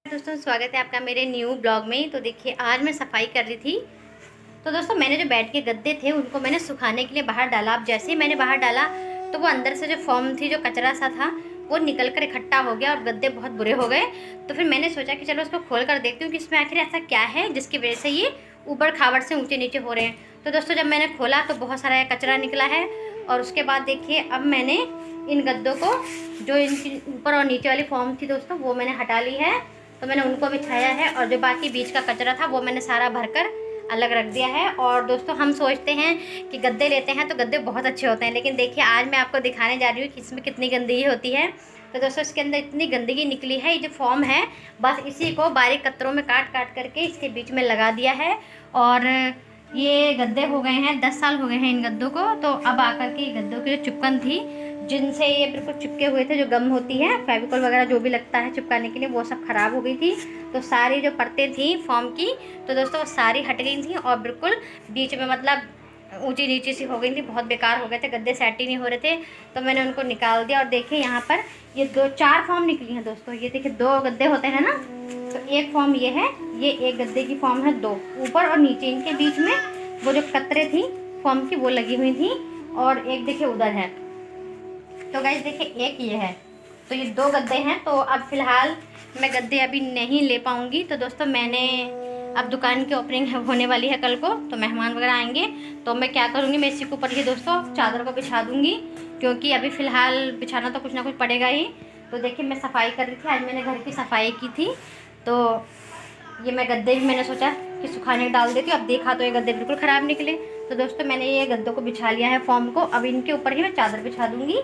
दोस्तों स्वागत है आपका मेरे न्यू ब्लॉग में। तो देखिए आज मैं सफाई कर रही थी। तो दोस्तों मैंने जो बेड के गद्दे थे उनको मैंने सुखाने के लिए बाहर डाला। अब जैसे ही मैंने बाहर डाला तो वो अंदर से जो फोम थी, जो कचरा सा था, वो निकल कर इकट्ठा हो गया और गद्दे बहुत बुरे हो गए। तो फिर मैंने सोचा कि चलो उसको खोल कर देखती हूँ कि इसमें आखिर ऐसा क्या है जिसकी वजह से ये ऊबड़ खाबड़ से ऊँचे नीचे हो रहे हैं। तो दोस्तों जब मैंने खोला तो बहुत सारा कचरा निकला है। और उसके बाद देखिए अब मैंने इन गद्दों को, जो इनकी ऊपर और नीचे वाली फॉर्म थी दोस्तों, वो मैंने हटा ली है। तो मैंने उनको बिछाया है और जो बाकी बीच का कचरा था वो मैंने सारा भरकर अलग रख दिया है। और दोस्तों हम सोचते हैं कि गद्दे लेते हैं तो गद्दे बहुत अच्छे होते हैं, लेकिन देखिए आज मैं आपको दिखाने जा रही हूँ कि इसमें कितनी गंदगी होती है। तो दोस्तों इसके अंदर इतनी गंदगी निकली है। ये जो फॉर्म है बस इसी को बारीक कतरों में काट काट करके इसके बीच में लगा दिया है। और ये गद्दे हो गए हैं, 10 साल हो गए हैं इन गद्दों को। तो अब आकर के गद्दों की जो चिपकन थी, जिनसे ये बिल्कुल चिपके हुए थे, जो गम होती है, फेविकोल वगैरह जो भी लगता है चिपकाने के लिए, वो सब ख़राब हो गई थी। तो सारी जो परतें थी फॉर्म की, तो दोस्तों वो सारी हट गई थी और बिल्कुल बीच में मतलब ऊंची नीची सी हो गई थी। बहुत बेकार हो गए थे, गद्दे सेट ही नहीं हो रहे थे। तो मैंने उनको निकाल दिया। और देखिए यहाँ पर ये 4 फॉर्म निकली हैं दोस्तों। ये देखिए 2 गद्दे होते हैं ना, तो एक फॉर्म ये है, ये एक गद्दे की फॉर्म है। 2 ऊपर और नीचे, इनके बीच में वो जो कतरे थी फॉर्म की वो लगी हुई थी। और एक देखिए उधर है। तो गाइस देखिए एक ये है। तो ये 2 गद्दे हैं। तो अब फ़िलहाल मैं गद्दे अभी नहीं ले पाऊँगी। तो दोस्तों मैंने अब दुकान की ओपनिंग होने वाली है कल को, तो मेहमान वगैरह आएंगे। तो मैं क्या करूँगी, मैं इसी के ऊपर ही दोस्तों चादर को बिछा दूँगी, क्योंकि अभी फ़िलहाल बिछाना तो कुछ ना कुछ पड़ेगा ही। तो देखिए मैं सफाई कर रही थी, आज मैंने घर की सफाई की थी। तो ये मैं गद्दे भी मैंने सोचा कि सुखाने डाल देती हूँ। अब देखा तो ये गद्दे बिल्कुल ख़राब निकले। तो दोस्तों मैंने ये गद्दों को बिछा लिया है फॉर्म को। अब इनके ऊपर ही मैं चादर बिछा दूँगी।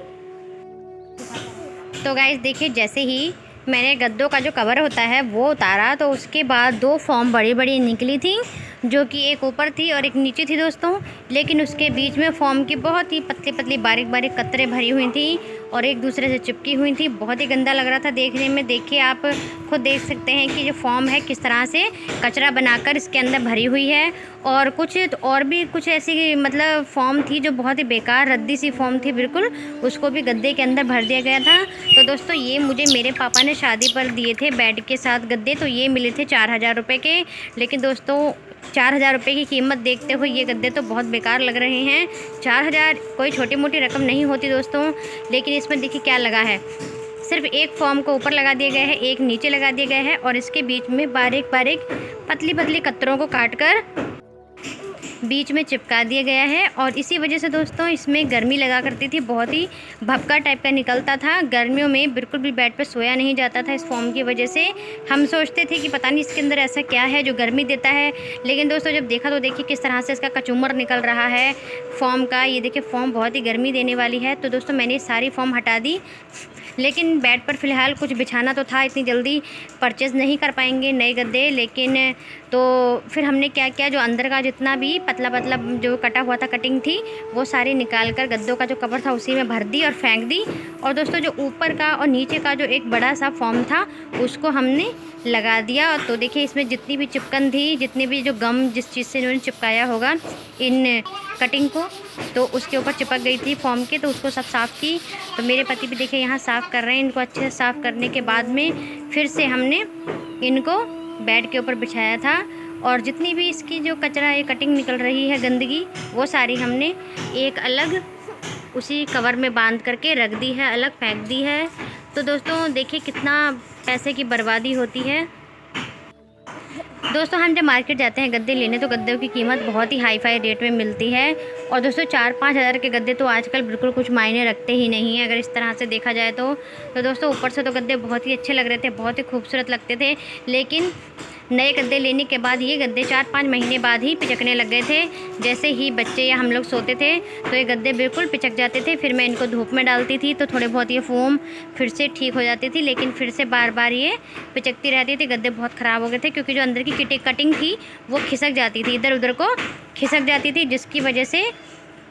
तो गाइस देखिए जैसे ही मैंने गद्दों का जो कवर होता है वो उतारा, तो उसके बाद 2 फॉर्म बड़ी बड़ी निकली थी, जो कि एक ऊपर थी और एक नीचे थी दोस्तों। लेकिन उसके बीच में फॉर्म की बहुत ही पतली पतली बारीक बारीक कतरे भरी हुई थी और एक दूसरे से चिपकी हुई थी। बहुत ही गंदा लग रहा था देखने में। देखिए आप खुद देख सकते हैं कि जो फॉर्म है किस तरह से कचरा बनाकर इसके अंदर भरी हुई है। और भी कुछ ऐसी मतलब फॉर्म थी जो बहुत ही बेकार रद्दी सी फॉर्म थी बिल्कुल, उसको भी गद्दे के अंदर भर दिया गया था। तो दोस्तों ये मुझे मेरे पापा ने शादी पर दिए थे बेड के साथ गद्दे। तो ये मिले थे 4000 रुपये के। लेकिन दोस्तों 4000 रुपये की कीमत देखते हुए ये गद्दे तो बहुत बेकार लग रहे हैं। 4000 कोई छोटी मोटी रकम नहीं होती दोस्तों। लेकिन इसमें देखिए क्या लगा है, सिर्फ एक फॉर्म को ऊपर लगा दिया गया है, एक नीचे लगा दिया गया है और इसके बीच में बारीक बारीक पतली पतली कतरों को काटकर बीच में चिपका दिया गया है। और इसी वजह से दोस्तों इसमें गर्मी लगा करती थी, बहुत ही भपका टाइप का निकलता था। गर्मियों में बिल्कुल भी बेड पर सोया नहीं जाता था इस फॉर्म की वजह से। हम सोचते थे कि पता नहीं इसके अंदर ऐसा क्या है जो गर्मी देता है। लेकिन दोस्तों जब देखा तो देखिए किस तरह से इसका कचूमर निकल रहा है फॉर्म का। ये देखिए फॉर्म बहुत ही गर्मी देने वाली है। तो दोस्तों मैंने सारी फॉर्म हटा दी। लेकिन बेड पर फ़िलहाल कुछ बिछाना तो था, इतनी जल्दी परचेज़ नहीं कर पाएंगे नए गद्दे। लेकिन तो फिर हमने क्या किया, जो अंदर का जितना भी पतला पतला जो कटा हुआ था कटिंग थी, वो सारी निकाल कर गद्दों का जो कवर था उसी में भर दी और फेंक दी। और दोस्तों जो ऊपर का और नीचे का जो एक बड़ा सा फॉर्म था उसको हमने लगा दिया। तो देखिए इसमें जितनी भी चिपकन थी, जितनी भी जो गम जिस चीज़ से इन्होंने चिपकाया होगा इन कटिंग को, तो उसके ऊपर चिपक गई थी फॉर्म के। तो उसको सब साफ़ की। तो मेरे पति भी देखिए यहाँ साफ़ कर रहे हैं। इनको अच्छे से साफ़ करने के बाद में फिर से हमने इनको बेड के ऊपर बिछाया था। और जितनी भी इसकी जो कचरा ये कटिंग निकल रही है गंदगी, वो सारी हमने एक अलग उसी कवर में बांध करके रख दी है, अलग फेंक दी है। तो दोस्तों देखिए कितना पैसे की बर्बादी होती है। दोस्तों हम जब मार्केट जाते हैं गद्दे लेने, तो गद्दों की कीमत बहुत ही हाई फाई रेट में मिलती है। और दोस्तों 4-5 हज़ार के गद्दे तो आजकल बिल्कुल कुछ मायने रखते ही नहीं हैं अगर इस तरह से देखा जाए तो। दोस्तों ऊपर से तो गद्दे बहुत ही अच्छे लग रहे थे, बहुत ही खूबसूरत लगते थे। लेकिन नए गद्दे लेने के बाद ये गद्दे 4-5 महीने बाद ही पिचकने लग गए थे। जैसे ही बच्चे या हम लोग सोते थे तो ये गद्दे बिल्कुल पिचक जाते थे। फिर मैं इनको धूप में डालती थी तो थोड़े बहुत ये फोम फिर से ठीक हो जाती थी, लेकिन फिर से बार बार ये पिचकती रहती थी। गद्दे बहुत ख़राब हो गए थे क्योंकि जो अंदर की कटिंग थी वो खिसक जाती थी, इधर उधर को खिसक जाती थी, जिसकी वजह से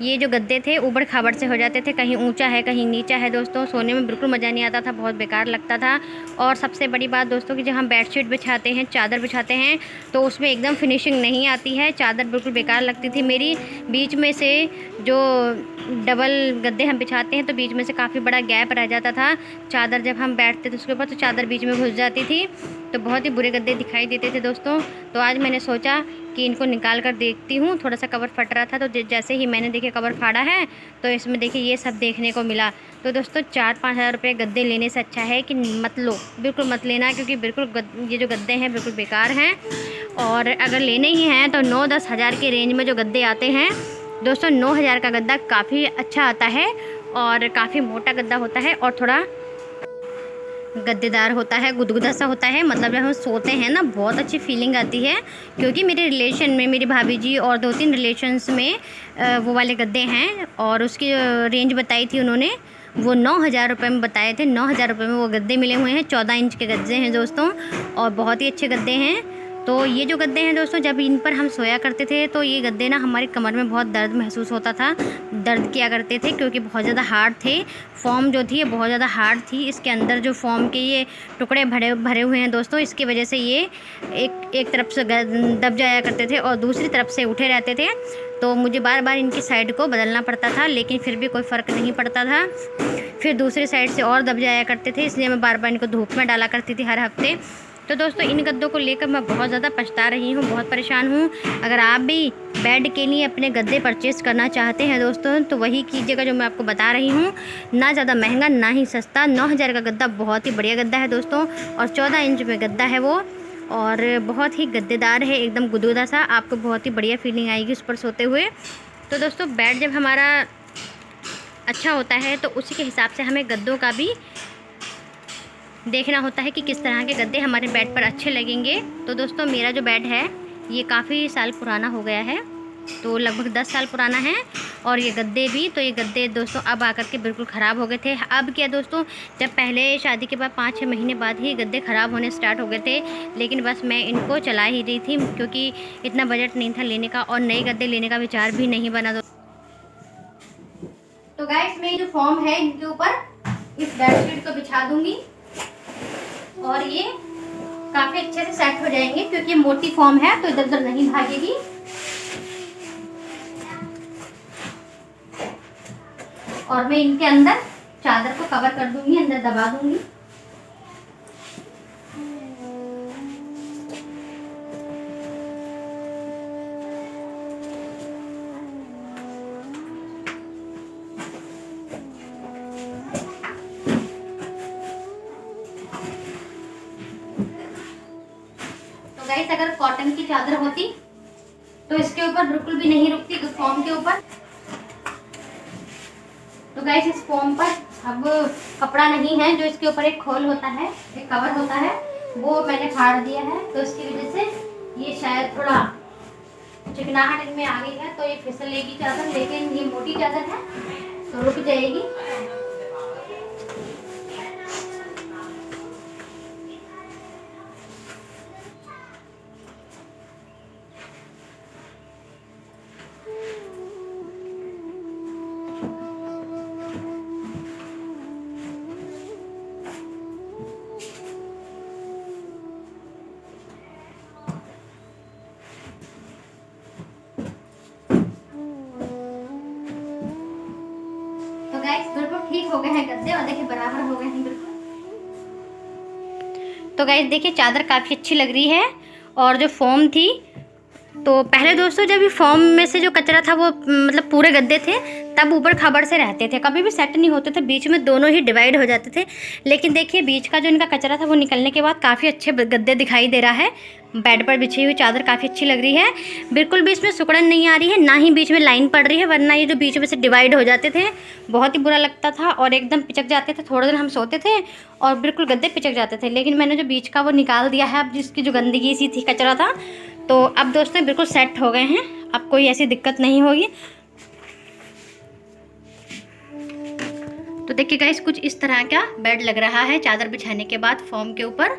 ये जो गद्दे थे ऊबड़ खाबड़ से हो जाते थे, कहीं ऊंचा है कहीं नीचा है दोस्तों, सोने में बिल्कुल मज़ा नहीं आता था, बहुत बेकार लगता था। और सबसे बड़ी बात दोस्तों कि जब हम बेडशीट बिछाते हैं, चादर बिछाते हैं, तो उसमें एकदम फिनिशिंग नहीं आती है, चादर बिल्कुल बेकार लगती थी मेरी। बीच में से जो डबल गद्दे हम बिछाते हैं तो बीच में से काफ़ी बड़ा गैप रह जाता था, चादर जब हम बैठते थे उसके ऊपर तो चादर बीच में घुस जाती थी, तो बहुत ही बुरे गद्दे दिखाई देते थे दोस्तों। तो आज मैंने सोचा कि इनको निकाल कर देखती हूँ, थोड़ा सा कवर फट रहा था, तो जैसे ही मैंने देखिए कवर फाड़ा है तो इसमें देखिए ये सब देखने को मिला। तो दोस्तों 4-5 हज़ार रुपये गद्दे लेने से अच्छा है कि मत लो, बिल्कुल मत लेना, क्योंकि बिल्कुल ये जो गद्दे हैं बिल्कुल बेकार हैं। और अगर लेने ही हैं तो 9-10 हज़ार के रेंज में जो गद्दे आते हैं दोस्तों, 9 हज़ार का गद्दा काफ़ी अच्छा आता है और काफ़ी मोटा गद्दा होता है और थोड़ा गद्देदार होता है, गुदगुदा सा होता है, मतलब जब हम सोते हैं ना बहुत अच्छी फीलिंग आती है। क्योंकि मेरे रिलेशन में मेरी भाभी जी और 2-3 रिलेशंस में वो वाले गद्दे हैं और उसकी रेंज बताई थी उन्होंने, वो 9 हज़ार रुपये में बताए थे। 9 हज़ार रुपये में वो गद्दे मिले हुए हैं, 14 इंच के गद्दे हैं दोस्तों और बहुत ही अच्छे गद्दे हैं। तो ये जो गद्दे हैं दोस्तों, जब इन पर हम सोया करते थे तो ये गद्दे ना हमारी कमर में बहुत दर्द महसूस होता था, दर्द किया करते थे, क्योंकि बहुत ज़्यादा हार्ड थे। फॉर्म जो थी ये बहुत ज़्यादा हार्ड थी, इसके अंदर जो फॉर्म के ये टुकड़े भरे हुए हैं दोस्तों, इसकी वजह से ये एक तरफ से दब जाया करते थे और दूसरी तरफ से उठे रहते थे। तो मुझे बार बार इनकी साइड को बदलना पड़ता था, लेकिन फिर भी कोई फ़र्क नहीं पड़ता था। फिर दूसरी साइड से और दब जाया करते थे, इसलिए मैं बार बार इनको धूप में डाला करती थी हर हफ्ते। तो दोस्तों इन गद्दों को लेकर मैं बहुत ज़्यादा पछता रही हूँ, बहुत परेशान हूँ। अगर आप भी बेड के लिए अपने गद्दे परचेज़ करना चाहते हैं दोस्तों, तो वही कीजिएगा जो मैं आपको बता रही हूँ, ना ज़्यादा महंगा ना ही सस्ता। 9 हज़ार का गद्दा बहुत ही बढ़िया गद्दा है दोस्तों और 14 इंच में गद्दा है वो, और बहुत ही गद्देदार है, एकदम गुदगुदा सा, आपको बहुत ही बढ़िया फीलिंग आएगी उस पर सोते हुए। तो दोस्तों बेड जब हमारा अच्छा होता है तो उसी के हिसाब से हमें गद्दों का भी देखना होता है कि किस तरह के गद्दे हमारे बेड पर अच्छे लगेंगे। तो दोस्तों मेरा जो बेड है ये काफ़ी साल पुराना हो गया है, तो लगभग 10 साल पुराना है, और ये गद्दे भी, तो ये गद्दे दोस्तों अब आकर के बिल्कुल ख़राब हो गए थे। अब क्या दोस्तों, जब पहले शादी के बाद 5-6 महीने बाद ही गद्दे ख़राब होने स्टार्ट हो गए थे, लेकिन बस मैं इनको चला ही रही थी क्योंकि इतना बजट नहीं था लेने का और नए गद्दे लेने का विचार भी नहीं बना। तो गाइस मैं जो फॉर्म है इनके ऊपर इस बेडशीट को बिछा दूंगी और ये काफ़ी अच्छे से सेट हो जाएंगे, क्योंकि मोटी फॉर्म है तो इधर उधर नहीं भागेगी। और मैं इनके अंदर चादर को कवर कर दूंगी, अंदर दबा दूंगी। गाइस अगर कॉटन की चादर होती तो इसके ऊपर बिल्कुल भी नहीं रुकती, फॉर्म के ऊपर। तो गाइस इस फॉर्म पर अब कपड़ा नहीं है, जो इसके ऊपर एक खोल होता है, एक कवर होता है, वो मैंने फाड़ दिया है, तो इसकी वजह से ये शायद थोड़ा चिकनाहट इनमें आ गई है, तो ये फिसलेगी चादर, लेकिन ये मोटी चादर है तो रुक जाएगी। बिल्कुल ठीक हो गए हैं गद्दे और देखिए बराबर हो गए हैं बिल्कुल। तो गाइस देखिए चादर काफ़ी अच्छी लग रही है, और जो फॉर्म थी, तो पहले दोस्तों जब ये फॉर्म में से जो कचरा था वो मतलब पूरे गद्दे थे तब ऊपर खबर से रहते थे, कभी भी सेट नहीं होते थे, बीच में दोनों ही डिवाइड हो जाते थे। लेकिन देखिए बीच का जो इनका कचरा था वो निकलने के बाद काफ़ी अच्छे गद्दे दिखाई दे रहा है। बेड पर बिछी हुई चादर काफ़ी अच्छी लग रही है, बिल्कुल भी इसमें सिकुड़न नहीं आ रही है, ना ही बीच में लाइन पड़ रही है, वरना ये जो बीच में से डिवाइड हो जाते थे बहुत ही बुरा लगता था और एकदम पिचक जाते थे। थोड़े दिन हम सोते थे और बिल्कुल गद्दे पिचक जाते थे, लेकिन मैंने जो बीच का वो निकाल दिया है, अब जिसकी जो गंदगी सी थी, कचरा था, तो अब दोस्तों बिल्कुल सेट हो गए हैं, अब कोई ऐसी दिक्कत नहीं होगी। तो देखिए गाइस कुछ इस तरह का बेड लग रहा है चादर बिछाने के बाद फॉर्म के ऊपर।